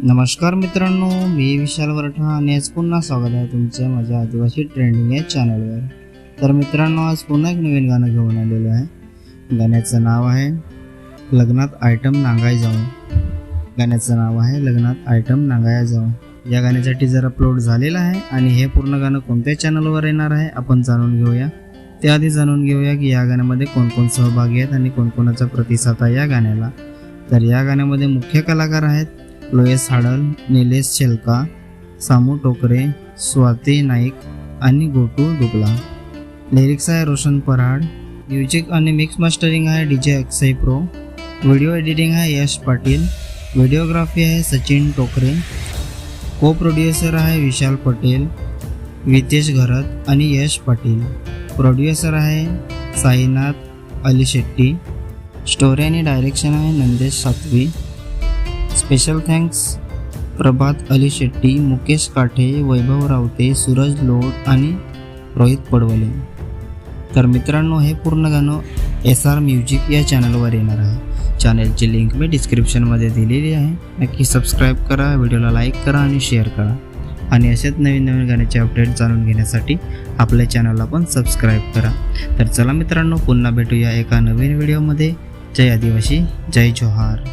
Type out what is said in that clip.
नमस्कार मित्रांनो, मी विशाल वरठा आणि आज पुन्हा स्वागत आहे तुमचं माझ्या आदिवासी ट्रेंडिंग या चॅनलवर। तर मित्रांनो, आज पुन्हा एक नवीन गाणं घेऊन आलेलो आहे। गाण्याचं नाव आहे लग्नात आयटम नांगाय जाऊन। गाण्याचं नाव आहे लग्नात आयटम नांगाया जाऊन। या गाण्याचा टीजर अपलोड झालेला आहे आणि हे पूर्ण गाणं कोणत्या चॅनलवर येणार आहे आपण जाणून घेऊया। त्याआधी जाणून घेऊया की या गाण्यामध्ये कोण कोण सहभागी आहेत आणि कोणकोणाचा प्रतिसाद आहे या गाण्याला। तर या गाण्यामध्ये मुख्य कलाकार आहेत लोयस हाडल, निलेश शेलका, सामू टोकरे, स्वाती नाईक आणि गोटू दुबला। लिरिक्स आहे रोशन पराड। म्युझिक आणि मिक्स मास्टरिंग आहे डीजे अक्षय प्रो। व्हिडिओ एडिटिंग आहे यश पाटील। व्हिडिओग्राफी आहे सचिन टोकरे। को प्रोड्युसर आहे विशाल पटेल, वितेश घरत आणि यश पाटील। प्रोड्युसर आहे साईनाथ अली शेट्टी। स्टोरी आणि डायरेक्शन आहे नंदेश सातवी। स्पेशल थँक्स प्रभात अली शेट्टी, मुकेश काठे, वैभव रावते, सूरज लोड आणि रोहित पडवले। तर मित्रांनो, हे पूर्ण गाणं SR म्युझिक या चॅनलवर येणार आहे। चॅनलची लिंक मी डिस्क्रिप्शनमध्ये दिलेली आहे। नक्की सबस्क्राईब करा, व्हिडिओला लाईक करा आणि शेअर करा आणि असेच नवीन नवीन गाण्याचे अपडेट जाणून घेण्यासाठी आपल्या चॅनलला पण सबस्क्राईब करा। तर चला मित्रांनो, पुन्हा भेटूया एका नवीन व्हिडिओमध्ये। जय आदिवासी, जय जोहार।